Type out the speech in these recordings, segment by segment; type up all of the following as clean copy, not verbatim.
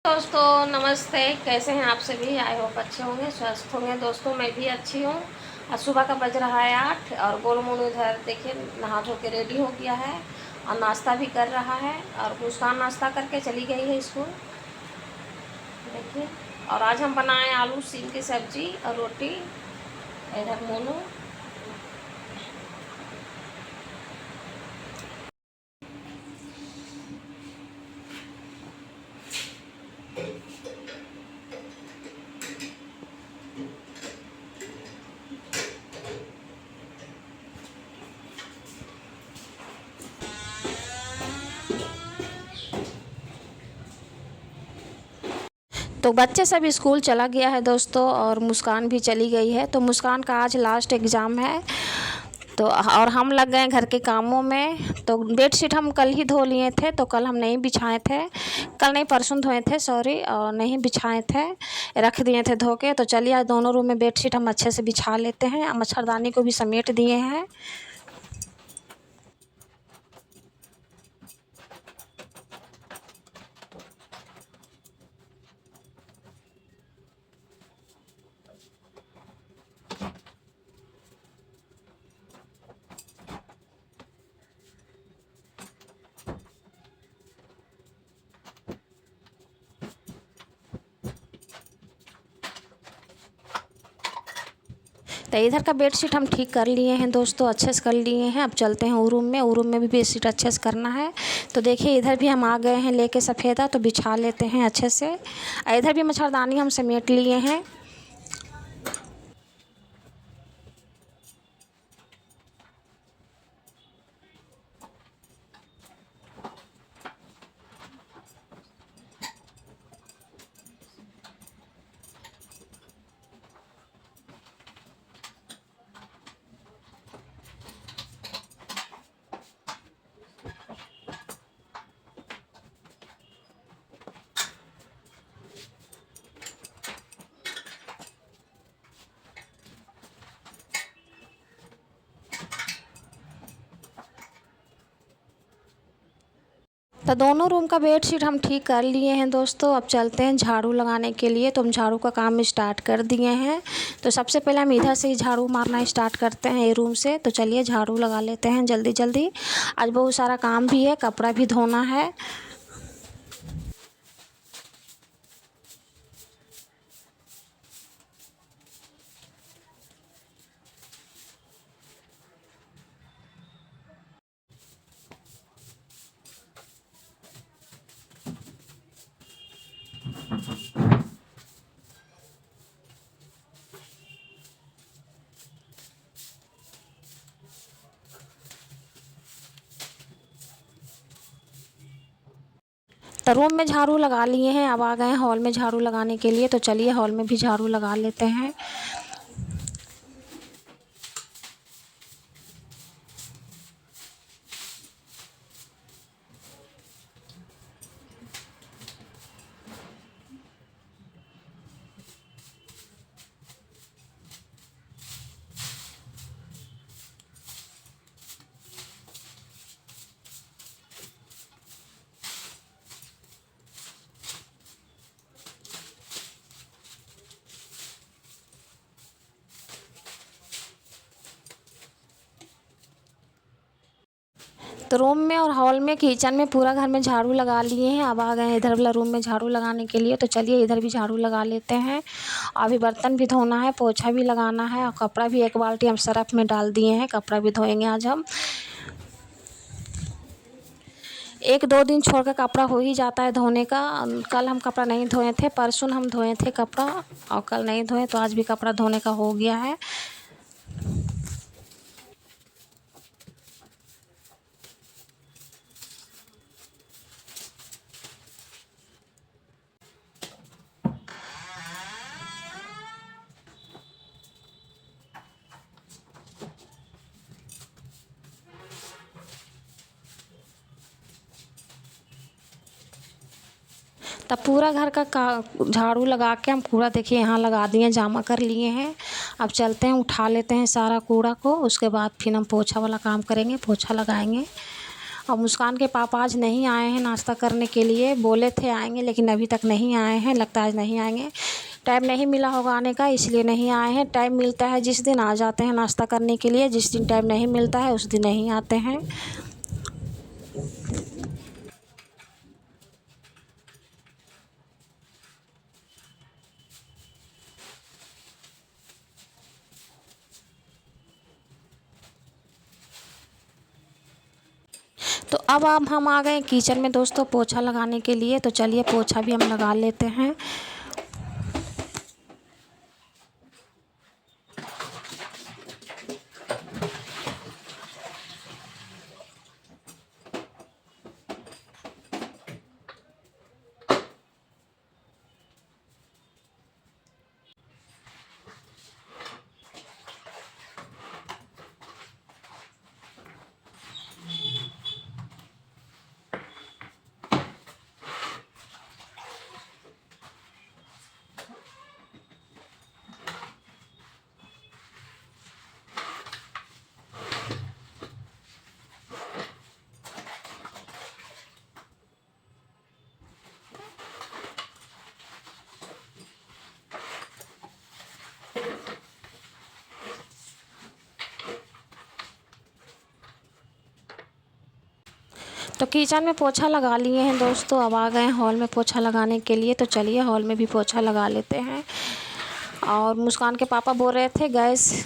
दोस्तों नमस्ते। कैसे हैं आप सभी? आई होप अच्छे होंगे, स्वस्थ होंगे। दोस्तों मैं भी अच्छी हूँ। और सुबह का बज रहा है 8 और गोलू मोनू इधर देखिए नहा धो के रेडी हो गया है और नाश्ता भी कर रहा है। और मुस्कान नाश्ता करके चली गई है स्कूल, देखिए। और आज हम बनाए आलू सीम की सब्जी और रोटी। इधर मोनू। तो बच्चे सब स्कूल चला गया है दोस्तों, और मुस्कान भी चली गई है। तो मुस्कान का आज लास्ट एग्ज़ाम है। तो और हम लग गए घर के कामों में। तो बेडशीट हम कल ही धो लिए थे, तो कल हम नहीं बिछाए थे। कल नहीं, परसों धोए थे, सॉरी। और नहीं बिछाए थे, रख दिए थे धो के। तो चलिए आज दोनों रूम में बेडशीट हम अच्छे से बिछा लेते हैं। मच्छरदानी को भी समेट दिए हैं। तो इधर का बेडशीट हम ठीक कर लिए हैं दोस्तों, अच्छे से कर लिए हैं। अब चलते हैं रूम में। रूम में भी बेडशीट अच्छे से करना है। तो देखिए इधर भी हम आ गए हैं लेके सफ़ेदा, तो बिछा लेते हैं अच्छे से। इधर भी मच्छरदानी हम समेट लिए हैं। तो दोनों रूम का बेडशीट हम ठीक कर लिए हैं दोस्तों। अब चलते हैं झाड़ू लगाने के लिए। तो हम झाड़ू का काम स्टार्ट कर दिए हैं। तो सबसे पहले हम इधर से ही झाड़ू मारना स्टार्ट करते हैं, ये रूम से। तो चलिए झाड़ू लगा लेते हैं जल्दी जल्दी। आज बहुत सारा काम भी है, कपड़ा भी धोना है। तो रूम में झाड़ू लगा लिए हैं। अब आ गए हैं हॉल में झाड़ू लगाने के लिए। तो चलिए हॉल में भी झाड़ू लगा लेते हैं। तो रूम में और हॉल में, किचन में, पूरा घर में झाड़ू लगा लिए हैं। अब आ गए हैं इधर वाला रूम में झाड़ू लगाने के लिए। तो चलिए इधर भी झाड़ू लगा लेते हैं। अभी बर्तन भी धोना है, पोछा भी लगाना है, और कपड़ा भी एक बाल्टी हम सरफ में डाल दिए हैं। कपड़ा भी धोएंगे आज हम। एक दो दिन छोड़ कर कपड़ा हो ही जाता है धोने का। कल हम कपड़ा नहीं धोए थे, परसों हम धोए थे कपड़ा, और कल नहीं धोए। तो आज भी कपड़ा धोने का हो गया है। तब पूरा घर का झाड़ू लगा के हम कूड़ा देखिए यहाँ लगा दिए, जमा कर लिए हैं। अब चलते हैं, उठा लेते हैं सारा कूड़ा को। उसके बाद फिर हम पोछा वाला काम करेंगे, पोछा लगाएंगे। और मुस्कान के पापा आज नहीं आए हैं नाश्ता करने के लिए, बोले थे आएंगे लेकिन अभी तक नहीं आए हैं, लगता है आज नहीं आएंगे। टाइम नहीं मिला होगा आने का, इसलिए नहीं आए हैं। टाइम मिलता है जिस दिन आ जाते हैं नाश्ता करने के लिए, जिस दिन टाइम नहीं मिलता है उस दिन नहीं आते हैं। तो अब हम आ गए किचन में दोस्तों पोछा लगाने के लिए। तो चलिए पोछा भी हम लगा लेते हैं। तो किचन में पोछा लगा लिए हैं दोस्तों, अब आ गए हॉल में पोछा लगाने के लिए। तो चलिए हॉल में भी पोछा लगा लेते हैं। और मुस्कान के पापा बोल रहे थे गैस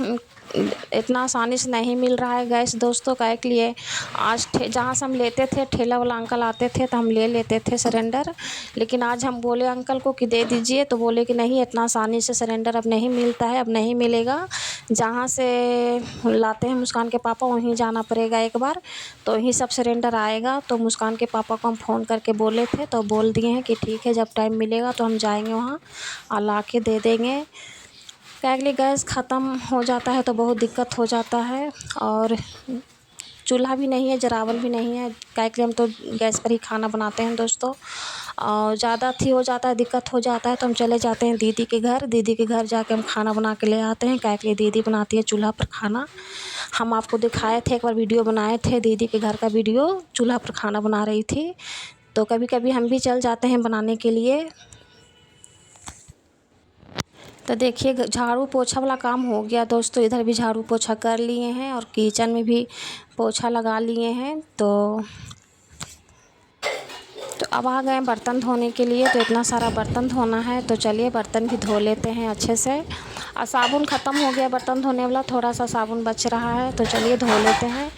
इतना आसानी से नहीं मिल रहा है गैस दोस्तों, काहे के लिए आज जहाँ से हम लेते थे ठेला वाला अंकल आते थे तो हम ले लेते थे सिलेंडर, लेकिन आज हम बोले अंकल को कि दे दीजिए, तो बोले कि नहीं इतना आसानी से सिलेंडर अब नहीं मिलता है, अब नहीं मिलेगा। जहाँ से लाते हैं मुस्कान के पापा वहीं जाना पड़ेगा एक बार, तो वहीं सब सिलेंडर आएगा। तो मुस्कान के पापा को हम फ़ोन करके बोले थे तो बोल दिए हैं कि ठीक है जब टाइम मिलेगा तो हम जाएंगे वहाँ और ला के दे देंगे। क्या के लिए गैस ख़त्म हो जाता है तो बहुत दिक्कत हो जाता है। और चूल्हा भी नहीं है, जरावल भी नहीं है, क्या के लिए हम तो गैस पर ही खाना बनाते हैं दोस्तों। और ज़्यादा थी हो जाता है, दिक्कत हो जाता है तो हम चले जाते हैं दीदी के घर। दीदी के घर जाके हम खाना बना के ले आते हैं, क्या के लिए दीदी बनाती है चूल्हा पर खाना। हम आपको दिखाए थे एक बार, वीडियो बनाए थे दीदी के घर का वीडियो, चूल्हा पर खाना बना रही थी। तो कभी कभी हम भी चल जाते हैं बनाने के लिए। तो देखिए झाड़ू पोछा वाला काम हो गया दोस्तों, इधर भी झाड़ू पोछा कर लिए हैं और किचन में भी पोछा लगा लिए हैं। तो अब आ गए बर्तन धोने के लिए। तो इतना सारा बर्तन धोना है, तो चलिए बर्तन भी धो लेते हैं अच्छे से। और साबुन ख़त्म हो गया बर्तन धोने वाला, थोड़ा सा साबुन बच रहा है, तो चलिए धो लेते हैं।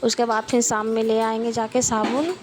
उसके बाद फिर शाम में ले आएंगे जाके साबुन।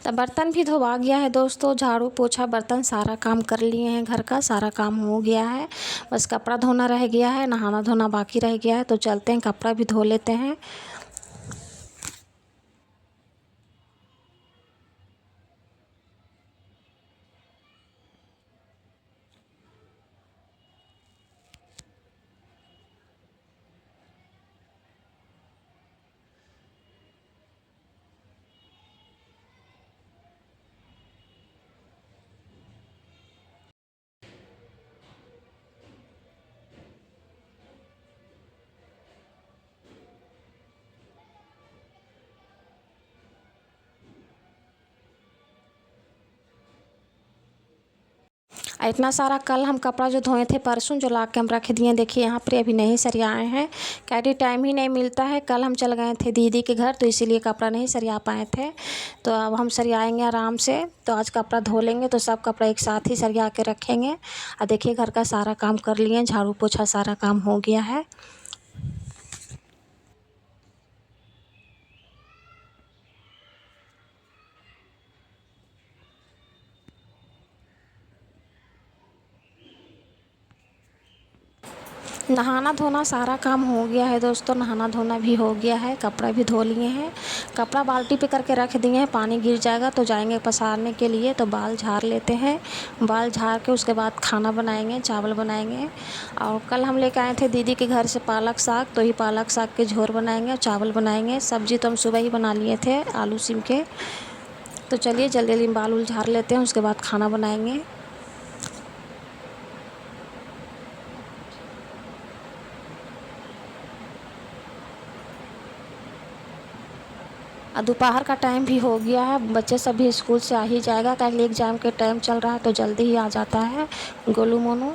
तो बर्तन भी धोवा गया है दोस्तों, झाड़ू पोछा बर्तन सारा काम कर लिए हैं, घर का सारा काम हो गया है। बस कपड़ा धोना रह गया है, नहाना धोना बाकी रह गया है। तो चलते हैं कपड़ा भी धो लेते हैं। इतना सारा कल हम कपड़ा जो धोए थे परसों, जो ला के हम रख दिए, देखिए यहाँ पर अभी नहीं सरियाए हैं, क्या टाइम ही नहीं मिलता है। कल हम चल गए थे दीदी के घर तो इसीलिए कपड़ा नहीं सरिया पाए थे। तो अब हम सरियाएंगे आराम से। तो आज कपड़ा धो लेंगे तो सब कपड़ा एक साथ ही सरिया के रखेंगे। और देखिए घर का सारा काम कर लिए, झाड़ू पोछा सारा काम हो गया है। नहाना धोना सारा काम हो गया है दोस्तों। नहाना धोना भी हो गया है, कपड़ा भी धो लिए हैं। कपड़ा बाल्टी पे करके रख दिए हैं, पानी गिर जाएगा तो जाएंगे पसारने के लिए। तो बाल झाड़ लेते हैं, बाल झाड़ के उसके बाद खाना बनाएंगे, चावल बनाएंगे। और कल हम लेके आए थे दीदी के घर से पालक साग, तो ही पालक साग के झोर बनाएंगे और चावल बनाएंगे। सब्जी तो हम सुबह ही बना लिए थे, आलू सिम के। तो चलिए जल्दी जल्दी बाल उल झाड़ लेते हैं, उसके बाद खाना बनाएंगे। दोपहर का टाइम भी हो गया है, बच्चे सभी स्कूल से आ ही जाएगा, कल एग्ज़ाम के टाइम चल रहा है तो जल्दी ही आ जाता है गोलू मोनू।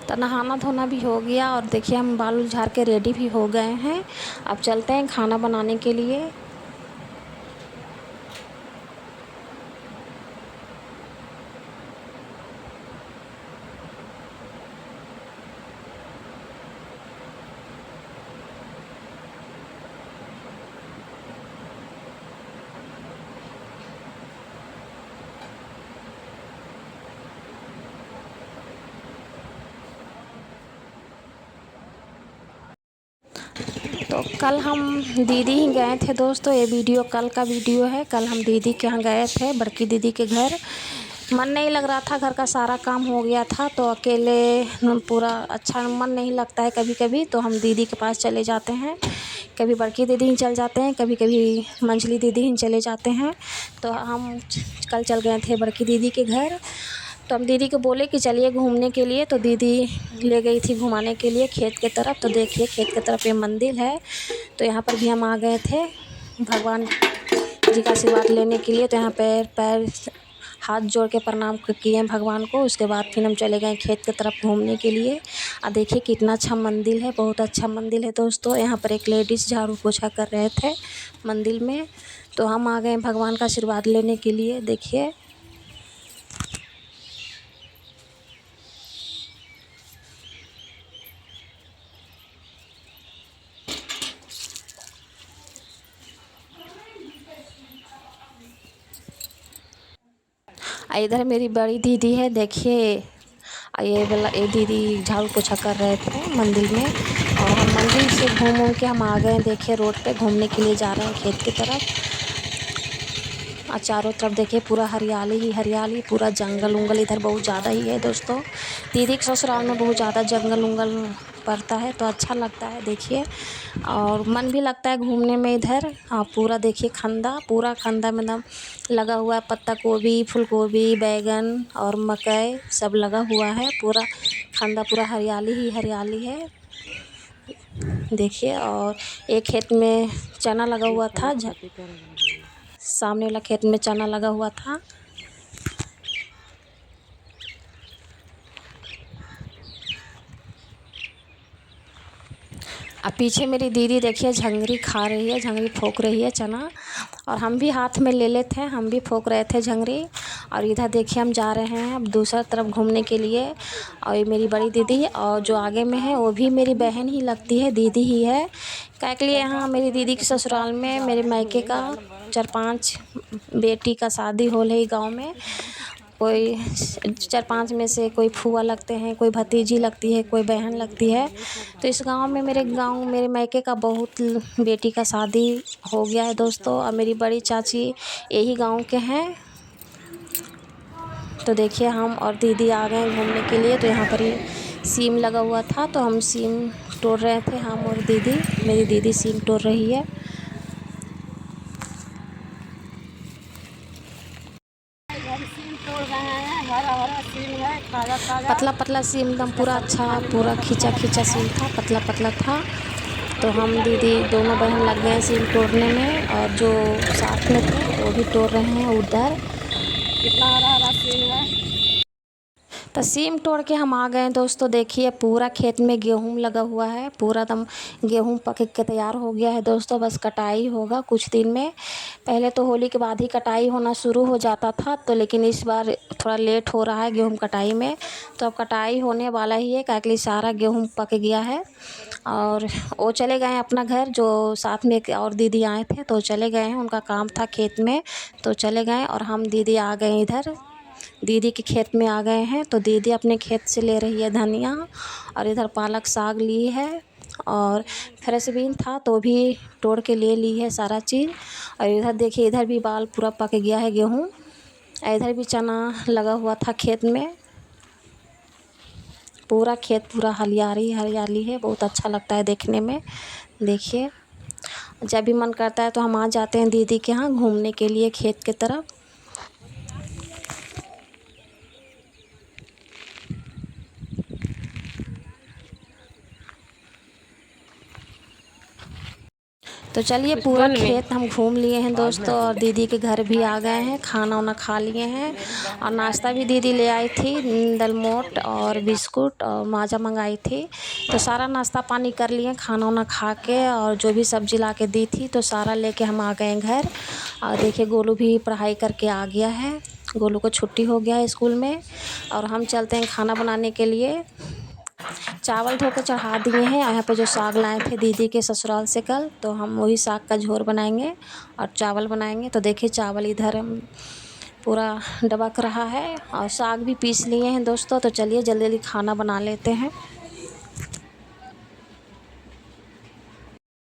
तो नहाना धोना भी हो गया और देखिए हम बाल उल झाड़ के रेडी भी हो गए हैं। अब चलते हैं खाना बनाने के लिए। तो कल हम दीदी ही गए थे दोस्तों, ये वीडियो कल का वीडियो है। कल हम दीदी के यहाँ गए थे, बड़की दीदी के घर। मन नहीं लग रहा था, घर का सारा काम हो गया था तो अकेले पूरा अच्छा मन नहीं लगता है कभी कभी, तो हम दीदी के पास चले जाते हैं। कभी बड़की दीदी ही चल जाते हैं, कभी कभी मंझली दीदी ही चले जाते हैं। तो हम कल चल गए थे बड़की दीदी के घर। तो हम दीदी को बोले कि चलिए घूमने के लिए, तो दीदी ले गई थी घुमाने के लिए खेत के तरफ। तो देखिए खेत के तरफ ये मंदिर है, तो यहाँ पर भी हम आ गए थे भगवान जी का आशीर्वाद लेने के लिए। तो यहाँ पैर पैर हाथ जोड़ के प्रणाम किए भगवान को। उसके बाद फिर हम चले गए खेत की तरफ घूमने के लिए। देखिए कितना अच्छा मंदिर है, बहुत अच्छा मंदिर है दोस्तों। यहाँ पर एक लेडीज़ झाड़ू पोछा कर रहे थे मंदिर में। तो हम आ गए भगवान का आशीर्वाद लेने के लिए। देखिए इधर मेरी बड़ी दीदी है, देखिए ये दीदी झाड़ू पोछा कर रहे थे मंदिर में। और हम मंदिर से घूम के हम आ गए, देखिए रोड पे घूमने के लिए जा रहे हैं खेत की तरफ। और चारों तरफ देखिए पूरा हरियाली ही हरियाली, पूरा जंगल उंगल इधर बहुत ज़्यादा ही है दोस्तों। दीदी के ससुराल में बहुत ज़्यादा जंगल उंगल पड़ता है तो अच्छा लगता है देखिए, और मन भी लगता है घूमने में इधर। पूरा देखिए खंदा, पूरा खंदा में एकदम लगा हुआ है, पत्ता गोभी, फूल गोभी, बैगन और मकई सब लगा हुआ है। पूरा खंदा पूरा हरियाली ही हरियाली है देखिए। और एक खेत में चना लगा हुआ था, सामने वाला खेत में चना लगा हुआ था। अब पीछे मेरी दीदी देखिए झंगरी खा रही है, झंगरी फोक रही है चना। और हम भी हाथ में ले लेते हैं, हम भी फोक रहे थे झंगरी। और इधर देखिए हम जा रहे हैं अब दूसरा तरफ घूमने के लिए। और ये मेरी बड़ी दीदी, और जो आगे में है वो भी मेरी बहन ही लगती है, दीदी ही है। क्या के लिए यहाँ मेरी दीदी के ससुराल में मेरे मायके का 4-5 बेटी का शादी हो रही गाँव में। कोई 4-5 में से कोई फूआ लगते हैं, कोई भतीजी लगती है, कोई बहन लगती है। तो इस गांव में मेरे मायके का बहुत बेटी का शादी हो गया है दोस्तों। और मेरी बड़ी चाची यही गांव के हैं। तो देखिए हम और दीदी आ गए घूमने के लिए। तो यहाँ पर ये सीम लगा हुआ था तो हम सीम तोड़ रहे थे, हम और दीदी। मेरी दीदी सीम तोड़ रही है। पतला पतला सीम एकदम पूरा अच्छा, पूरा खींचा खींचा सीम था, पतला पतला था। तो हम दीदी दोनों बहन लग गए सीम तोड़ने में, और जो साथ में थे वो भी तोड़ रहे हैं उधर। कितना हरा हरा सीम है। तो सीम तोड़ के हम आ गए दोस्तों। देखिए पूरा खेत में गेहूँ लगा हुआ है, पूरा एकदम गेहूँ पक के तैयार हो गया है दोस्तों। बस कटाई होगा कुछ दिन में। पहले तो होली के बाद ही कटाई होना शुरू हो जाता था, तो लेकिन इस बार थोड़ा लेट हो रहा है गेहूँ कटाई में। तो अब कटाई होने वाला ही है, क्योंकि सारा गेहूँ पक गया है। और वो चले गए हैं अपना घर, जो साथ में एक और दीदी आए थे तो चले गए हैं, उनका काम था खेत में तो चले गए। और हम दीदी आ गए इधर, दीदी के खेत में आ गए हैं। तो दीदी अपने खेत से ले रही है धनिया, और इधर पालक साग ली है, और फ्रेश बीन था तो भी तोड़ के ले ली है सारा चीज़। और इधर देखिए, इधर भी बाल पूरा पक गया है गेहूँ। इधर भी चना लगा हुआ था खेत में। पूरा खेत पूरा हरियाली हरियाली है, बहुत अच्छा लगता है देखने में। देखिए जब भी मन करता है तो हम आ जाते हैं दीदी के यहाँ घूमने के लिए खेत की तरफ। तो चलिए पूरा खेत हम घूम लिए हैं दोस्तों, और दीदी के घर भी आ गए हैं, खाना वाना खा लिए हैं। और नाश्ता भी दीदी ले आई थी, दलमोट और बिस्कुट और माजा मंगाई थी। तो सारा नाश्ता पानी कर लिए, खाना वाना खा के, और जो भी सब्ज़ी ला के दी थी तो सारा लेके हम आ गए घर। और देखिए गोलू भी पढ़ाई करके आ गया है, गोलू को छुट्टी हो गया है स्कूल में। और हम चलते हैं खाना बनाने के लिए। चावल धो के चढ़ा दिए हैं। यहाँ पे जो साग लाए थे दीदी के ससुराल से कल, तो हम वही साग का झोर बनाएंगे और चावल बनाएंगे। तो देखिए चावल इधर पूरा डबक रहा है, और साग भी पीस लिए हैं दोस्तों। तो चलिए जल्दी जल्दी खाना बना लेते हैं।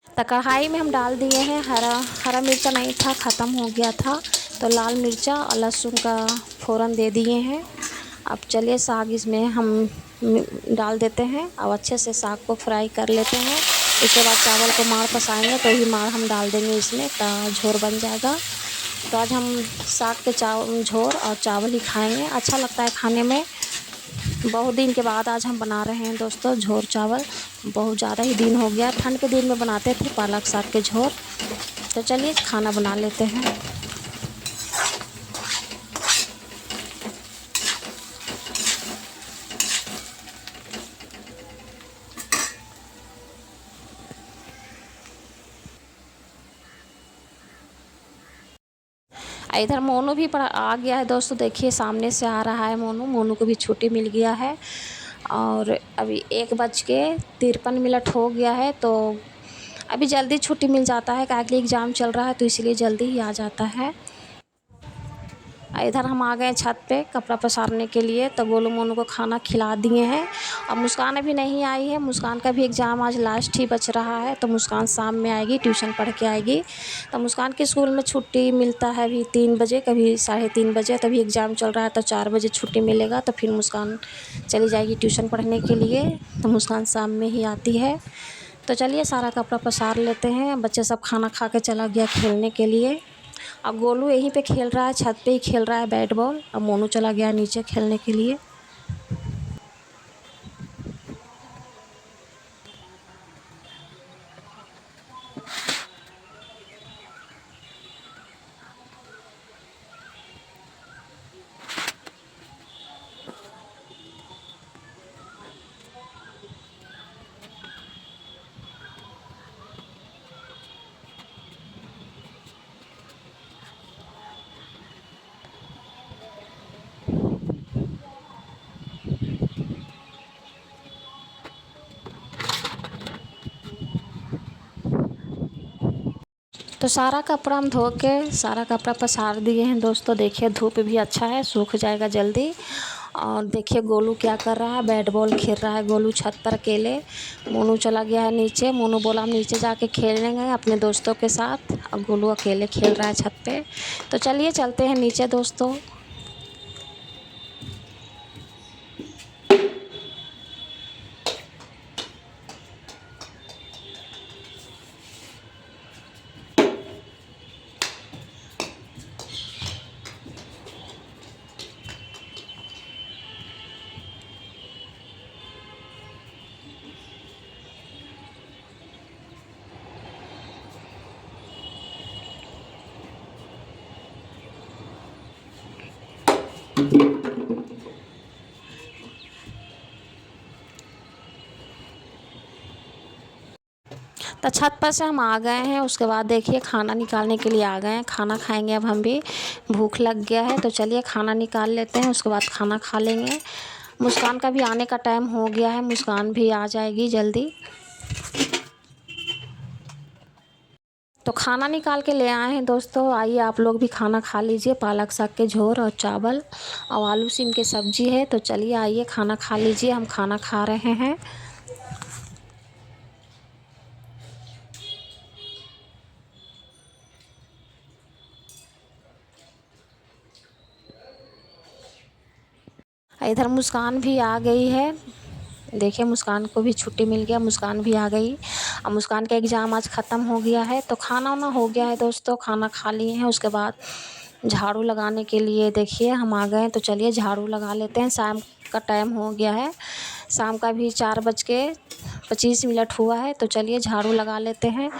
तो कढ़ाई में हम डाल दिए हैं, हरा मिर्चा नहीं था, ख़त्म हो गया था, तो लाल मिर्चा और लहसुन का फ़ौरन दे दिए हैं। अब चलिए साग इसमें हम डाल देते हैं, और अच्छे से साग को फ्राई कर लेते हैं। इसके बाद चावल को मार पसाएंगे, तो ही मार हम डाल देंगे इसमें, तो झोर बन जाएगा। तो आज हम साग के झोर और चावल ही खाएंगे, अच्छा लगता है खाने में। बहुत दिन के बाद आज हम बना रहे हैं दोस्तों झोर चावल। बहुत ज़्यादा ही दिन हो गया, ठंड के दिन में बनाते थे पालक साग के झोर। तो चलिए खाना बना लेते हैं। इधर मोनू भी आ गया है दोस्तों। देखिए सामने से आ रहा है मोनू, मोनू को भी छुट्टी मिल गया है। और अभी 1:53 हो गया है, तो अभी जल्दी छुट्टी मिल जाता है, क्योंकि एग्ज़ाम चल रहा है तो इसलिए जल्दी ही आ जाता है। इधर हम आ गए छत पे कपड़ा पसारने के लिए, तो गोलू मोनू को खाना खिला दिए हैं। अब मुस्कान अभी नहीं आई है, मुस्कान का भी एग्ज़ाम आज लास्ट ही बच रहा है, तो मुस्कान शाम में आएगी, ट्यूशन पढ़ के आएगी। तो मुस्कान के स्कूल में छुट्टी मिलता है अभी 3 बजे, कभी 3:30 बजे। तभी एग्ज़ाम चल रहा है तो 4 बजे छुट्टी मिलेगा, तो फिर मुस्कान चली जाएगी ट्यूशन पढ़ने के लिए। तो मुस्कान शाम में ही आती है। तो चलिए सारा कपड़ा पसार लेते हैं। बच्चे सब खाना खा के चला गया खेलने के लिए। अब गोलू यहीं पे खेल रहा है, छत पे ही खेल रहा है बैट बॉल। अब मोनू चला गया नीचे खेलने के लिए। तो सारा कपड़ा हम धो के सारा कपड़ा पसार दिए हैं दोस्तों। देखिए धूप भी अच्छा है, सूख जाएगा जल्दी। और देखिए गोलू क्या कर रहा है, बैट बॉल खेल रहा है गोलू छत पर अकेले। मोनू चला गया है नीचे, मोनू बोला हम नीचे जाके खेलेंगे अपने दोस्तों के साथ, और गोलू अकेले खेल रहा है छत पे। तो चलिए चलते हैं नीचे दोस्तों। तो छत पर से हम आ गए हैं, उसके बाद देखिए खाना निकालने के लिए आ गए हैं। खाना खाएंगे अब हम भी, भूख लग गया है। तो चलिए खाना निकाल लेते हैं, उसके बाद खाना खा लेंगे। मुस्कान का भी आने का टाइम हो गया है, मुस्कान भी आ जाएगी जल्दी। तो खाना निकाल के ले आए हैं दोस्तों, आइए आप लोग भी खाना खा लीजिए। पालक साग के झोर और चावल और आलू सीम की सब्जी है। तो चलिए आइए खाना खा लीजिए, हम खाना खा रहे हैं। इधर मुस्कान भी आ गई है, देखिए मुस्कान को भी छुट्टी मिल गया, मुस्कान भी आ गई। अब मुस्कान का एग्ज़ाम आज ख़त्म हो गया है। तो खाना वाना हो गया है दोस्तों, खाना खा लिए हैं। उसके बाद झाड़ू लगाने के लिए देखिए हम आ गए हैं। तो चलिए झाड़ू लगा लेते हैं, शाम का टाइम हो गया है, शाम का भी 4:25 हुआ है। तो चलिए झाड़ू लगा लेते हैं।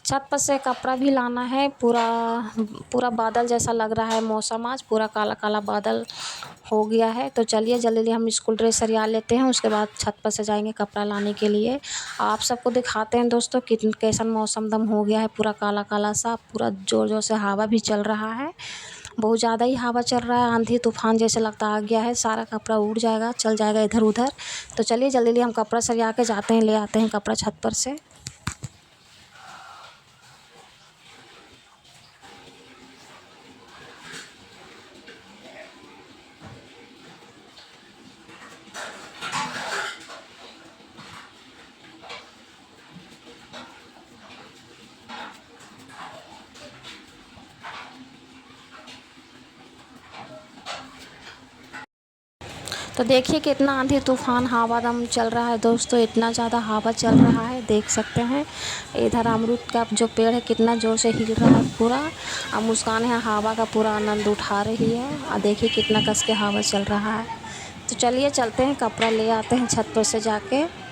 छत पर से कपड़ा भी लाना है, पूरा पूरा बादल जैसा लग रहा है मौसम, आज पूरा काला काला बादल हो गया है। तो चलिए जल्दी जल्दी हम स्कूल ड्रेस सरिया लेते हैं, उसके बाद छत पर से जाएंगे कपड़ा लाने के लिए। आप सबको दिखाते हैं दोस्तों कैसन मौसम दम हो गया है, पूरा काला काला सा, पूरा ज़ोर ज़ोर से हवा भी चल रहा है, बहुत ज़्यादा ही हवा चल रहा है, आंधी तूफान जैसे लगता आ गया है। सारा कपड़ा उड़ जाएगा, चल जाएगा इधर उधर। तो चलिए जल्दी जल्दी हम कपड़ा सरिया के जाते हैं, ले आते हैं कपड़ा छत पर से। तो देखिए कितना आंधी तूफान हवा दम चल रहा है दोस्तों, इतना ज़्यादा हवा चल रहा है, देख सकते हैं। इधर अमरूद का जो पेड़ है कितना ज़ोर से हिल रहा है पूरा। अब मुस्कान है हवा का पूरा आनंद उठा रही है, और देखिए कितना कस के हवा चल रहा है। तो चलिए चलते हैं, कपड़ा ले आते हैं छत पर से जाके।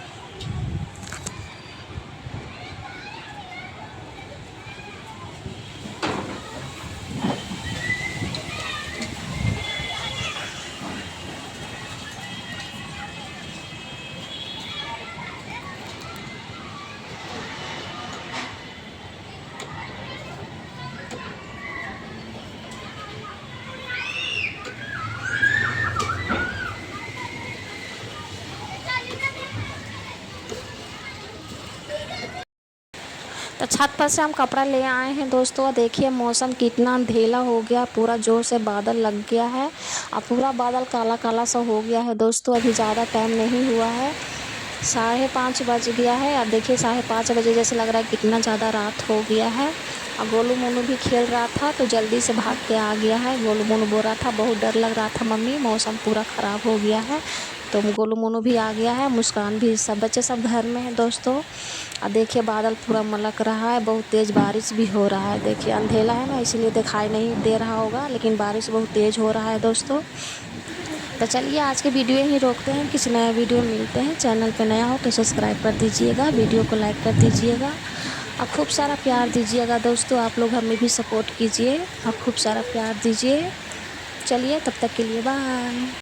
तो छत पर से हम कपड़ा ले आए हैं दोस्तों, देखिए मौसम कितना अंधेला हो गया, पूरा ज़ोर से बादल लग गया है और पूरा बादल काला काला सा हो गया है दोस्तों। अभी ज़्यादा टाइम नहीं हुआ है, 5:30 बज गया है। अब देखिए 5:30 बजे जैसे लग रहा है कितना ज़्यादा रात हो गया है। और गोलू मोनू भी खेल रहा था, तो जल्दी से भाग के आ गया है। गोलू मोनू बोल रहा था बहुत डर लग रहा था मम्मी, मौसम पूरा ख़राब हो गया है। तो गोलू मोनू भी आ गया है, मुस्कान भी, सब बच्चे सब घर में हैं दोस्तों। और देखिए बादल पूरा मलक रहा है, बहुत तेज़ बारिश भी हो रहा है। देखिए अंधेला है ना, इसलिए दिखाई नहीं दे रहा होगा, लेकिन बारिश बहुत तेज़ हो रहा है दोस्तों। तो चलिए आज के वीडियो यहीं रोकते हैं, किसी नया वीडियो मिलते हैं। चैनल पे नया हो तो सब्सक्राइब कर दीजिएगा, वीडियो को लाइक कर दीजिएगा और खूब सारा प्यार दीजिएगा दोस्तों। आप लोग हमें भी सपोर्ट कीजिए और खूब सारा प्यार दीजिए। चलिए तब तक के लिए बाय।